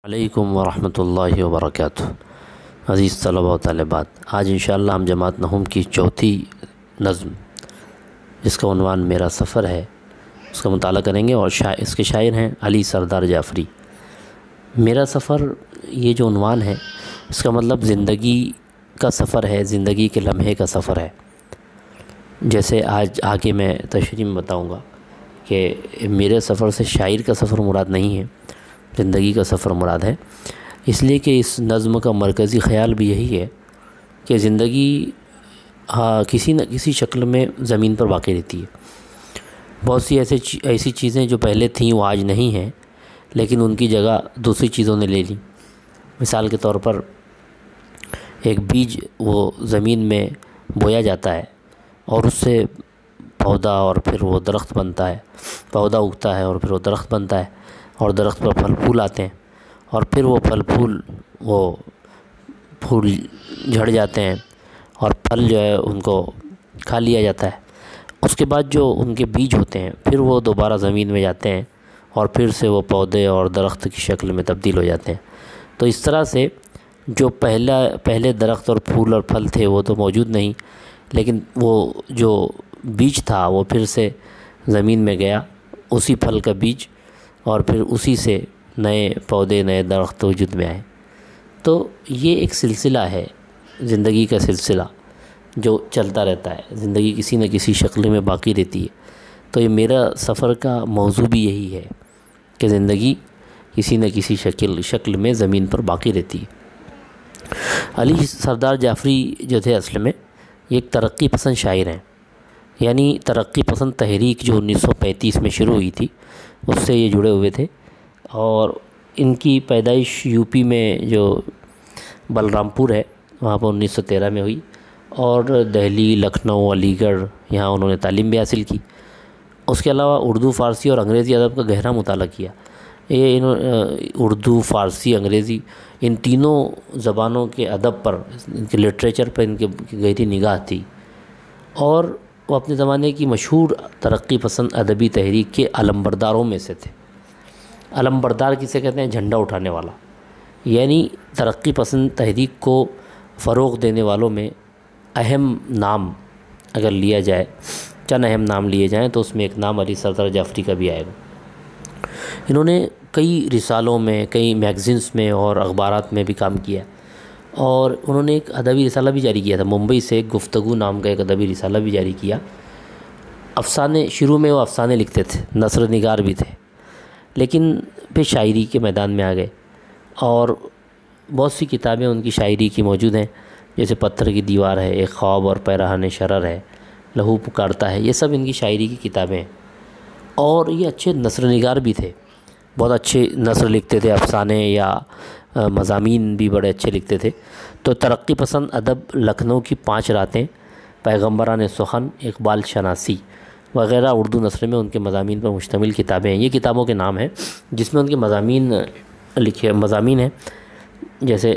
علیکم ورحمۃ اللہ وبرکاتہ۔ عزیز طلباء و طالبات، آج انشاءاللہ ہم جماعت نحوم کی چوتھی نظم جس کا عنوان میرا سفر ہے اس کا مطالعہ کریں گے، اور اس کے شاعر ہیں علی سردار جعفری۔ میرا سفر یہ جو عنوان ہے اس کا مطلب زندگی کا سفر ہے، زندگی کے لمحے کا سفر ہے۔ جیسے آج آگے میں تشریح میں بتاؤں گا کہ میرے سفر سے شاعر کا سفر مراد نہیں ہے، زندگی کا سفر مراد ہے، اس لیے کہ اس نظم کا مرکزی خیال بھی یہی ہے کہ زندگی کسی نہ کسی شکل میں زمین پر باقی رہتی ہے۔ بہت سی ایسی چیزیں جو پہلے تھیں وہ آج نہیں ہیں، لیکن ان کی جگہ دوسری چیزوں نے لے لی۔ مثال کے طور پر ایک بیج وہ زمین میں بویا جاتا ہے اور اس سے پودا اور پھر وہ درخت بنتا ہے، پودا اگتا ہے اور پھر وہ درخت بنتا ہے، اور درخت پر پھل پھول آتے ہیں، اور پھر وہ پھول جھڑ جاتے ہیں اور پھل جو ہے ان کو کھا لیا جاتا ہے۔ اس کے بعد جو ان کے بیج ہوتے ہیں پھر وہ دوبارہ زمین میں جاتے ہیں اور پھر سے وہ پودے اور درخت کی شکل میں تبدیل ہو جاتے ہیں۔ تو اس طرح سے جو پہلے درخت اور پھول اور پھل تھے وہ تو موجود نہیں، لیکن وہ جو بیج تھا وہ پھر سے زمین میں گیا، اسی پھل کا بیج، اور پھر اسی سے نئے پودے نئے درخت وجود میں آئے۔ تو یہ ایک سلسلہ ہے، زندگی کا سلسلہ جو چلتا رہتا ہے، زندگی کسی نہ کسی شکل میں باقی رہتی ہے۔ تو یہ میرا سفر کا موضوع بھی یہی ہے کہ زندگی کسی نہ کسی شکل میں زمین پر باقی رہتی ہے۔ علی سردار جعفری جو تھے اصل میں یہ ایک ترقی پسند شاعر ہیں، یعنی ترقی پسند تحریک جو 1935 میں شروع ہوئی تھی اس سے یہ جڑے ہوئے تھے، اور ان کی پیدائش یوپی میں جو بلرام پور ہے وہاں پر 1913 میں ہوئی، اور دہلی، لکھنؤ، علی گڑھ یہاں انہوں نے تعلیم بھی حاصل کی۔ اس کے علاوہ اردو، فارسی اور انگریزی ادب کا گہرا مطالعہ کیا۔ اردو، فارسی، انگریزی ان تینوں زبانوں کے ادب پر، ان کے لٹریچر پر ان کی گہری نگاہ تھی، اور وہ اپنے زمانے کی مشہور ترقی پسند ادبی تحریک کے علمبرداروں میں سے تھے۔ علمبردار کسے کہتے ہیں؟ جھنڈا اٹھانے والا، یعنی ترقی پسند تحریک کو فروغ دینے والوں میں اہم نام اگر لیا جائے، چند اہم نام لیے جائیں تو اس میں ایک نام علی سردار جعفری کا بھی آئے گا۔ انہوں نے کئی رسالوں میں، کئی میگزینس میں اور اخبارات میں بھی کام کیا، اور انہوں نے ایک ادبی رسالہ بھی جاری کیا تھا، ممبئی سے ایک گفتگو نام کا ایک ادبی رسالہ بھی جاری کیا۔ افسانے، شروع میں وہ افسانے لکھتے تھے، نثر نگار بھی تھے، لیکن پھر شاعری کے میدان میں آ گئے، اور بہت سی کتابیں ان کی شاعری کی موجود ہیں، جیسے پتھر کی دیوار ہے، ایک خواب اور پیراہن شرر ہے، لہو پکارتا ہے، یہ سب ان کی شاعری کی کتابیں ہیں۔ اور یہ اچھے نثر نگار بھی تھے، بہت اچھے نثر لکھتے تھے، افسانے یا مضامین بھی بڑے اچھے لکھتے تھے۔ تو ترقی پسند ادب، لکھنؤ کی 5 راتیں، پیغمبران سخن، اقبال شناسی وغیرہ اردو نثر میں ان کے مضامین پر مشتمل کتابیں ہیں۔ یہ کتابوں کے نام ہیں جس میں ان کے مضامین ہیں، جیسے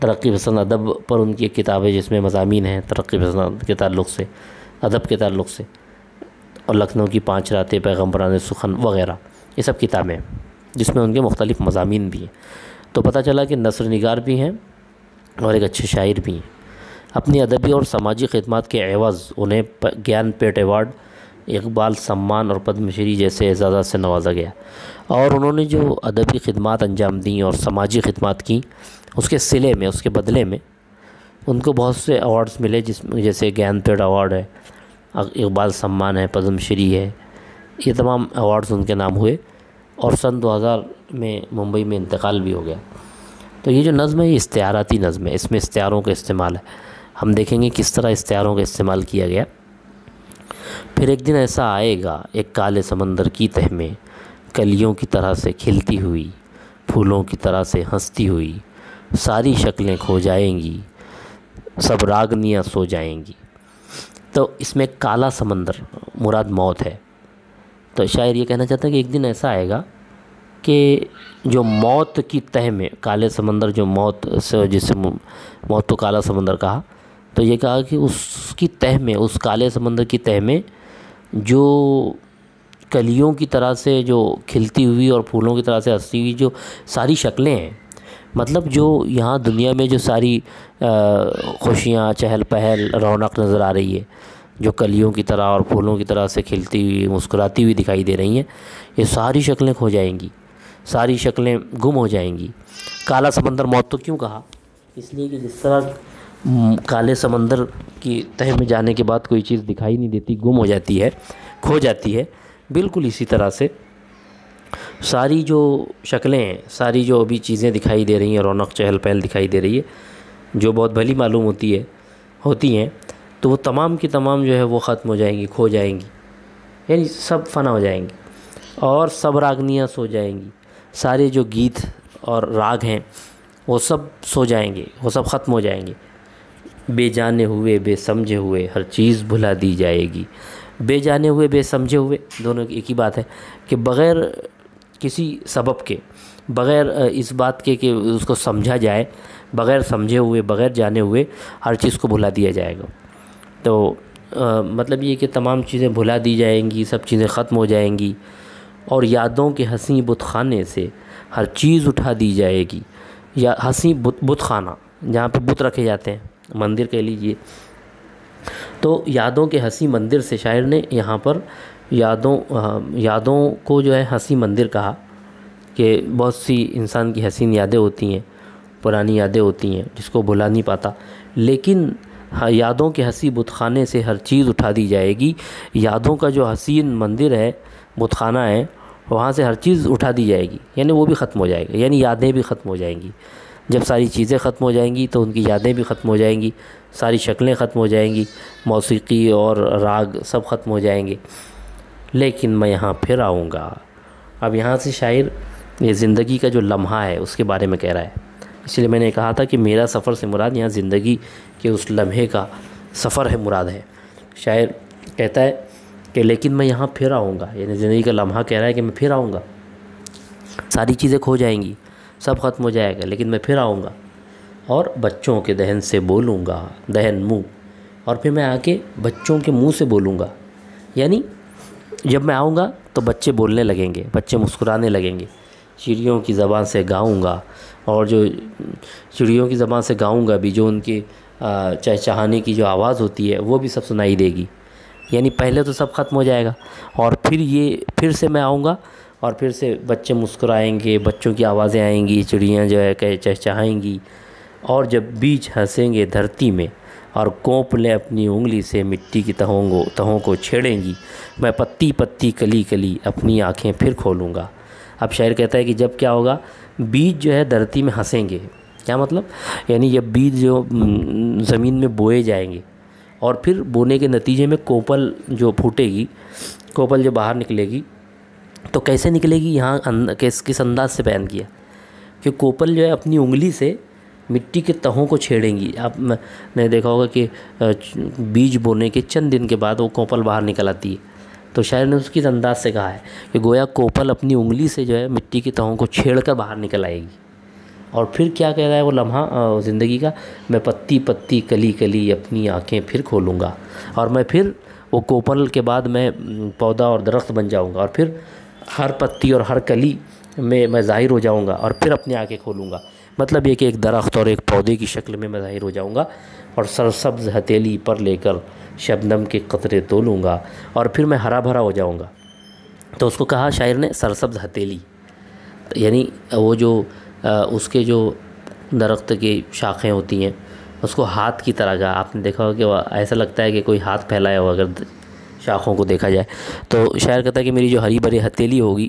ترقی پسند ادب پر ان کی ایک کتاب ہے جس میں مضامین ہیں ترقی پسند کے تعلق سے، ادب کے تعلق سے، اور لکھنؤ کی 5 راتیں، پیغمبران سخن وغیرہ، یہ سب کتابیں ہیں جس میں ان کے مختلف مضامین بھی ہیں۔ تو پتہ چلا کہ نثر نگار بھی ہیں اور ایک اچھے شاعر بھی ہیں۔ اپنی ادبی اور سماجی خدمات کے عوض انہیں گیان پیٹھ ایوارڈ، اقبال سمان اور پدم شری جیسے اعزازات سے نوازا گیا، اور انہوں نے جو ادبی خدمات انجام دیں اور سماجی خدمات کیں اس کے صلے میں، اس کے بدلے میں ان کو بہت سے ایوارڈز ملے، جیسے گیان پیٹھ ایوارڈ ہے، اقبال سمان ہے، پدم شری ہے، یہ تمام ایوارڈز ان کے نام ہوئے، اور سن 2000 میں ممبئی میں انتقال بھی ہو گیا۔ تو یہ جو نظم ہے یہ استعاراتی نظم ہے، اس میں استعاروں کا استعمال ہے، ہم دیکھیں گے کس طرح استعاروں کا استعمال کیا گیا۔ پھر ایک دن ایسا آئے گا، ایک کالے سمندر کی تہ میں، کلیوں کی طرح سے کھلتی ہوئی، پھولوں کی طرح سے ہنستی ہوئی، ساری شکلیں کھو جائیں گی، سب راگنیاں سو جائیں گی۔ تو اس میں کالا سمندر مراد موت ہے۔ تو شاعر یہ کہنا چاہتا ہے کہ ایک دن ایسا آئے گا کہ جو موت کی تہ میں، کالے سمندر جو موت سے، جسے موت تو کالا سمندر کہا، تو یہ کہا کہ اس کی تہ میں، اس کالے سمندر کی تہ میں جو کلیوں کی طرح سے جو کھلتی ہوئی اور پھولوں کی طرح سے ہنستی ہوئی جو ساری شکلیں ہیں، مطلب جو یہاں دنیا میں جو ساری خوشیاں، چہل پہل، رونق نظر آ رہی ہے، جو کلیوں کی طرح اور پھولوں کی طرح سے کھلتی ہوئی، مسکراتی ہوئی دکھائی دے رہی ہیں، یہ ساری شکلیں کھو جائیں گی، ساری شکلیں گم ہو جائیں گی۔ کالا سمندر موت تو کیوں کہا؟ اس لیے کہ جس طرح کالے سمندر کی تہہ میں جانے کے بعد کوئی چیز دکھائی نہیں دیتی، گم ہو جاتی ہے، کھو جاتی ہے، بالکل اسی طرح سے ساری جو شکلیں ہیں، ساری جو ابھی چیزیں دکھائی دے رہی ہیں، رونق چہل پہل دکھائی دے رہی ہے، جو بہت بھلی معلوم ہوتی ہیں، تو وہ تمام کی تمام جو ہے وہ ختم ہو جائیں گی، کھو جائیں گی، یعنی سب فنا ہو جائیں گی، اور سب راگنیاں سو جائیں گی، سارے جو گیت اور راگ ہیں وہ سب سو جائیں گے، وہ سب ختم ہو جائیں گے۔ بے جانے ہوئے بے سمجھے ہوئے ہر چیز بھلا دی جائے گی۔ بے جانے ہوئے بے سمجھے ہوئے دونوں کی ایک ہی بات ہے کہ بغیر کسی سبب کے، بغیر اس بات کے کہ اس کو سمجھا جائے، بغیر سمجھے ہوئے، بغیر جانے ہوئے ہر چیز کو بھلا دیا جائے گا۔ تو مطلب یہ کہ تمام چیزیں بھلا دی جائیں گی، سب چیزیں ختم ہو جائیں گی، اور یادوں کے حسین بت خانے سے ہر چیز اٹھا دی جائے گی۔ یا حسین بت خانہ، جہاں پہ بت رکھے جاتے ہیں، مندر کہہ لیجئے، تو یادوں کے حسین مندر سے شاعر نے یہاں پر یادوں کو جو ہے حسین مندر کہا، کہ بہت سی انسان کی حسین یادیں ہوتی ہیں، پرانی یادیں ہوتی ہیں جس کو بھلا نہیں پاتا، لیکن یادوں کے حسین بت خانے سے ہر چیز اٹھا دی جائے گی۔ یادوں کا جو حسین مندر ہے، بت خانہ ہے، وہاں سے ہر چیز اٹھا دی جائے گی، یعنی وہ بھی ختم ہو جائے گا، یعنی یادیں بھی ختم ہو جائیں گی۔ جب ساری چیزیں ختم ہو جائیں گی تو ان کی یادیں بھی ختم ہو جائیں گی، ساری شکلیں ختم ہو جائیں گی، موسیقی اور راگ سب ختم ہو جائیں گے، لیکن میں یہاں پھر آؤں گا۔ اب یہاں سے شاعر یہ زندگی کا جو لمحہ ہے اس کے بارے میں کہہ رہا ہے، اس لیے میں نے کہا تھا کہ میرا سفر سے مراد یہاں زندگی کے اس لمحے کا سفر ہے، مراد ہے۔ شاعر کہتا ہے کہ لیکن میں یہاں پھر آؤں گا، یعنی زندگی کا لمحہ کہہ رہا ہے کہ میں پھر آؤں گا، ساری چیزیں کھو جائیں گی، سب ختم ہو جائے گا، لیکن میں پھر آؤں گا، اور بچوں کے دہن سے بولوں گا، دہن منہ، اور پھر میں آ کے بچوں کے منہ سے بولوں گا، یعنی جب میں آؤں گا تو بچے بولنے لگیں گے، بچے مسکرانے لگیں گے، چڑیوں کی زبان سے گاؤں گا، اور جو چڑیوں کی زبان سے گاؤں گا بھی، جو ان کی چہچہانے کی جو آواز ہوتی ہے وہ بھی سب سنائی دے گی، یعنی پہلے تو سب ختم ہو جائے گا، اور پھر سے میں آؤں گا، اور پھر سے بچے مسکرائیں گے، بچوں کی آوازیں آئیں گی، چڑیاں جو ہے کہ چہچہائیں گی، اور جب بیج ہنسیں گے دھرتی میں، اور کونپ لیں اپنی انگلی سے مٹی کی تہوں کو چھیڑیں گی، میں پتی پتی کلی کلی اپنی آنکھیں پھر کھولوں گا۔ اب شاعر کہتا ہے کہ جب کیا ہوگا، بیج جو ہے دھرتی میں ہنسیں گے، کیا مطلب؟ یعنی یہ بیج جو زمین میں بوئے جائیں گے، اور پھر بونے کے نتیجے میں کوپل جو پھوٹے گی، کوپل جو باہر نکلے گی، تو کیسے نکلے گی، یہاں کس انداز سے بیان کیا کہ کوپل جو ہے اپنی انگلی سے مٹی کے تہوں کو چھیڑیں گی۔ آپ نے دیکھا ہوگا کہ بیج بونے کے چند دن کے بعد وہ کوپل باہر نکل آتی ہے، تو شاعر نے اس کی انداز سے کہا ہے کہ گویا کوپل اپنی انگلی سے جو ہے مٹی کی تہوں کو چھیڑ کر باہر نکل آئے گی، اور پھر کیا کہہ رہا ہے وہ لمحہ زندگی کا، میں پتی پتی کلی کلی اپنی آنکھیں پھر کھولوں گا، اور میں پھر وہ کوپل کے بعد میں پودا اور درخت بن جاؤں گا، اور پھر ہر پتی اور ہر کلی میں ظاہر ہو جاؤں گا، اور پھر اپنی آنکھیں کھولوں گا۔ مطلب یہ کہ ایک درخت اور ایک پودے کی شکل میں ظاہر ہو جاؤں گا، اور سرسبز ہتھیلی پر لے کر شبنم کے قطرے تولوں گا، اور پھر میں ہرا بھرا ہو جاؤں گا۔ تو اس کو کہا شاعر نے سرسبز ہتھیلی، یعنی وہ جو اس کے جو درخت کی شاخیں ہوتی ہیں اس کو ہاتھ کی طرح کا، آپ نے دیکھا ہوگا کہ وہ ایسا لگتا ہے کہ کوئی ہاتھ پھیلایا ہو اگر شاخوں کو دیکھا جائے، تو شاعر کہتا ہے کہ میری جو ہری بھری ہتھیلی ہوگی،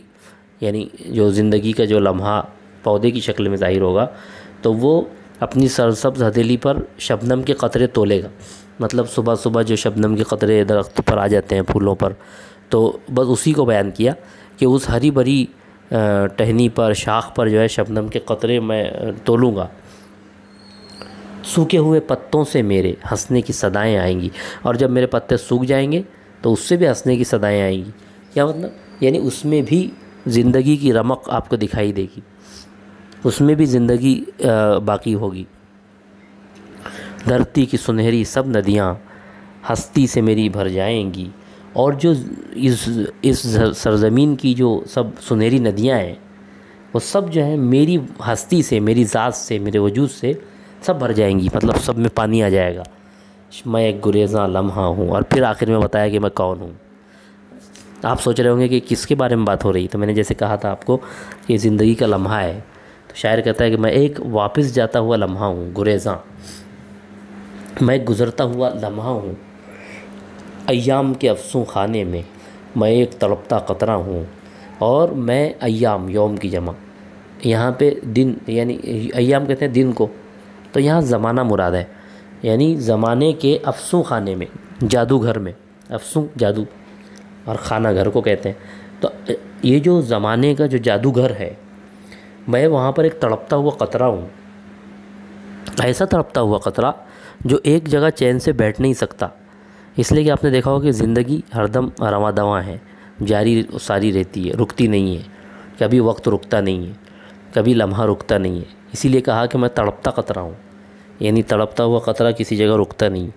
یعنی جو زندگی کا جو لمحہ پودے کی شکل میں ظاہر ہوگا، تو وہ اپنی سرسبز ہتھیلی پر شبنم کے قطرے تولے گا، مطلب صبح صبح جو شبنم کے قطرے درخت پر آ جاتے ہیں پھولوں پر، تو بس اسی کو بیان کیا کہ اس ہری بھری ٹہنی پر، شاخ پر جو ہے شبنم کے قطرے میں تولوں گا، سوکھے ہوئے پتوں سے میرے ہنسنے کی صدائیں آئیں گی، اور جب میرے پتے سوکھ جائیں گے تو اس سے بھی ہنسنے کی صدائیں آئیں گی۔ کیا مطلب؟ یعنی اس میں بھی زندگی کی رمق آپ کو دکھائی دے گی، اس میں بھی زندگی باقی ہوگی۔ دھرتی کی سنہری سب ندیاں ہستی سے میری بھر جائیں گی، اور جو اس سرزمین کی جو سب سنہری ندیاں ہیں وہ سب جو ہیں میری ہستی سے، میری ذات سے، میرے وجود سے سب بھر جائیں گی، مطلب سب میں پانی آ جائے گا۔ میں ایک گریزاں لمحہ ہوں، اور پھر آخر میں بتایا کہ میں کون ہوں۔ آپ سوچ رہے ہوں گے کہ کس کے بارے میں بات ہو رہی ہے، تو میں نے جیسے کہا تھا آپ کو کہ زندگی کا لمحہ ہے، تو شاعر کہتا ہے کہ میں ایک واپس جاتا ہوا لمحہ ہوں، گریزاں، میں ایک گزرتا ہوا لمحہ ہوں ایام کے افسوں خانے میں، میں ایک تڑپتا قطرہ ہوں۔ اور میں ایام، یوم کی جمع، یہاں پہ دن، یعنی ایام کہتے ہیں دن کو، تو یہاں زمانہ مراد ہے، یعنی زمانے کے افسوں خانے میں، جادوگھر میں، افسوں جادو اور خانہ گھر کو کہتے ہیں، تو یہ جو زمانے کا جو جادوگھر ہے، میں وہاں پر ایک تڑپتا ہوا قطرہ ہوں، ایسا تڑپتا ہوا قطرہ جو ایک جگہ چین سے بیٹھ نہیں سکتا، اس لیے کہ آپ نے دیکھا ہوگا کہ زندگی ہر دم رواں دواں ہے، جاری ساری رہتی ہے، رکتی نہیں ہے، کبھی وقت رکتا نہیں ہے، کبھی لمحہ رکتا نہیں ہے، اسی لیے کہا کہ میں تڑپتا قطرہ ہوں، یعنی تڑپتا ہوا قطرہ کسی جگہ رکتا نہیں۔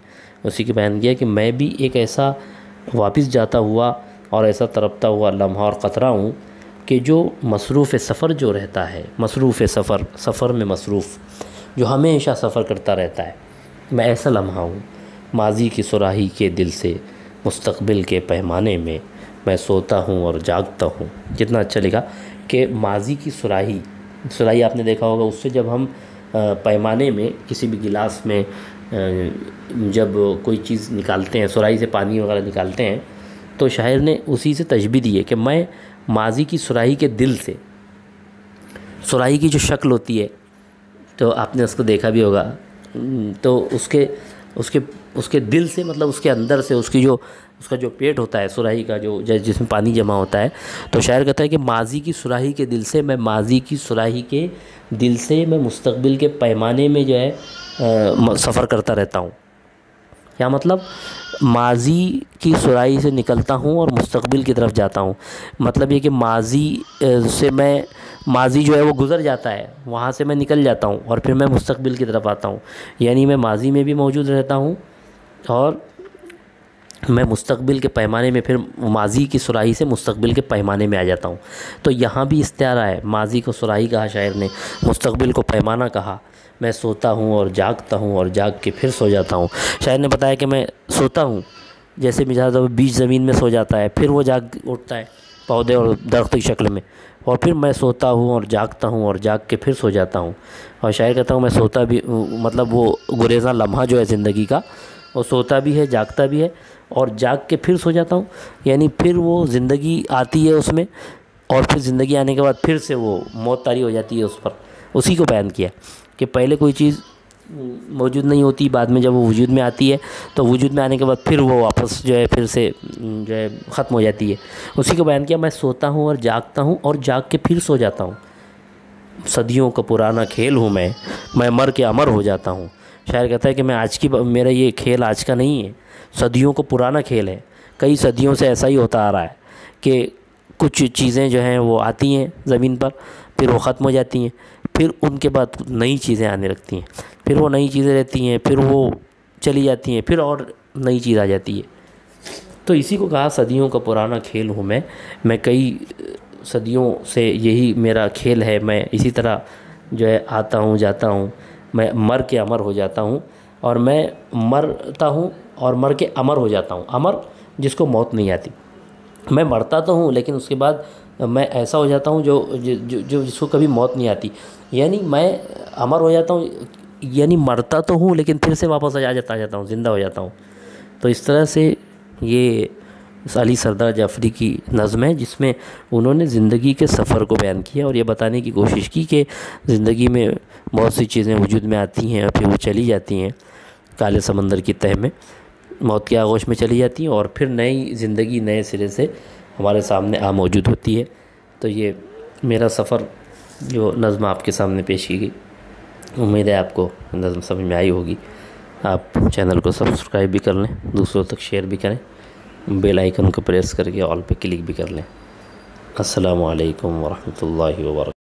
اسی کے بیان کیا کہ میں بھی ایک ایسا واپس جاتا ہوا اور ایسا تڑپتا ہوا لمحہ اور قطرہ ہوں کہ جو مصروف سفر جو رہتا ہے، مصروف سفر میں مصروف، جو ہمیشہ سفر کرتا رہتا ہے، میں ایسا لمحہ ہوں، ماضی کی صراحی کے دل سے مستقبل کے پیمانے میں، میں سوتا ہوں اور جاگتا ہوں۔ کتنا اچھا لکھا کہ ماضی کی صراحی آپ نے دیکھا ہوگا، اس سے جب ہم پیمانے میں کسی بھی گلاس میں جب کوئی چیز نکالتے ہیں، صراحی سے پانی وغیرہ نکالتے ہیں، تو شاعر نے اسی سے تشبیہ دی ہے کہ میں ماضی کی صراحی کے دل سے، صراحی کی جو شکل ہوتی ہے تو آپ نے اس کو دیکھا بھی ہوگا، تو اس کے دل سے، مطلب اس کے اندر سے، اس کا جو پیٹ ہوتا ہے صراحی کا، جو جس میں پانی جمع ہوتا ہے، تو شاعر کہتا ہے کہ ماضی کی صراحی کے دل سے، میں ماضی کی صراحی کے دل سے میں مستقبل کے پیمانے میں جو ہے سفر کرتا رہتا ہوں۔ کیا مطلب؟ ماضی کی صراحی سے نکلتا ہوں اور مستقبل کی طرف جاتا ہوں، مطلب یہ کہ ماضی جو ہے وہ گزر جاتا ہے، وہاں سے میں نکل جاتا ہوں اور پھر میں مستقبل کی طرف آتا ہوں، یعنی میں ماضی میں بھی موجود رہتا ہوں اور میں مستقبل کے پیمانے میں، پھر ماضی کی صراحی سے مستقبل کے پیمانے میں آ جاتا ہوں۔ تو یہاں بھی استعارہ ہے، ماضی کو صراحی کہا شاعر نے، مستقبل کو پیمانہ کہا۔ میں سوتا ہوں اور جاگتا ہوں اور جاگ کے پھر سو جاتا ہوں۔ شاعر نے بتایا کہ میں سوتا ہوں، جیسے مثال بیج زمین میں سو جاتا ہے، پھر وہ جاگ اٹھتا ہے پودے اور درخت کی شکل میں، اور پھر میں سوتا ہوں اور جاگتا ہوں اور جاگ کے پھر سو جاتا ہوں۔ اور شاعر کہتا ہوں میں سوتا بھی، مطلب وہ گریزاں لمحہ جو ہے زندگی کا، وہ سوتا بھی ہے، جاگتا بھی ہے، اور جاگ کے پھر سو جاتا ہوں، یعنی پھر وہ زندگی آتی ہے اس میں، اور پھر زندگی آنے کے بعد پھر سے وہ موت طاری ہو جاتی ہے اس پر۔ اسی کو بیان کیا کہ پہلے کوئی چیز موجود نہیں ہوتی، بعد میں جب وہ وجود میں آتی ہے تو وجود میں آنے کے بعد پھر وہ واپس جو ہے پھر سے جو ہے ختم ہو جاتی ہے۔ اسی کو بیان کیا، میں سوتا ہوں اور جاگتا ہوں اور جاگ کے پھر سو جاتا ہوں، صدیوں کا پرانا کھیل ہوں میں مر کے امر ہو جاتا ہوں۔ شاعر کہتا ہے کہ میرا یہ کھیل آج کا نہیں ہے، صدیوں کو پرانا کھیل ہے، کئی صدیوں سے ایسا ہی ہوتا آ رہا ہے کہ کچھ چیزیں جو ہیں وہ آتی ہیں زمین پر، پھر وہ ختم ہو جاتی ہیں، پھر ان کے بعد نئی چیزیں آنے لگتی ہیں، پھر وہ نئی چیزیں رہتی ہیں، پھر وہ چلی جاتی ہیں، پھر اور نئی چیز آ جاتی ہے۔ تو اسی کو کہا صدیوں کا پرانا کھیل ہوں میں کئی صدیوں سے یہی میرا کھیل ہے، میں اسی طرح جو ہے آتا ہوں جاتا ہوں، میں مر کے امر ہو جاتا ہوں، اور میں مرتا ہوں اور مر کے امر ہو جاتا ہوں۔ امر جس کو موت نہیں آتی، میں مرتا تو ہوں لیکن اس کے بعد میں ایسا ہو جاتا ہوں جو جس کو کبھی موت نہیں آتی، یعنی میں امر ہو جاتا ہوں، یعنی مرتا تو ہوں لیکن پھر سے واپس آ جاتا ہوں، زندہ ہو جاتا ہوں۔ تو اس طرح سے یہ علی سردار جعفری کی نظم ہے، جس میں انہوں نے زندگی کے سفر کو بیان کیا اور یہ بتانے کی کوشش کی کہ زندگی میں بہت سی چیزیں وجود میں آتی ہیں اور پھر وہ چلی جاتی ہیں، کالے سمندر کی تہہ میں موت کے آغوش میں چلی جاتی ہیں، اور پھر نئی زندگی نئے سرے سے ہمارے سامنے موجود ہوتی ہے۔ تو یہ میرا سفر جو نظم آپ کے سامنے پیش کی گئی، امید ہے آپ کو نظم سمجھ میں آئی ہوگی۔ آپ چینل کو سبسکرائب بھی کر لیں، دوسروں تک شیئر بھی کریں، بیل آئیکن کو پریس کر کے آل پہ کلک بھی کر لیں۔ السلام علیکم ورحمۃ اللہ وبرکاتہ۔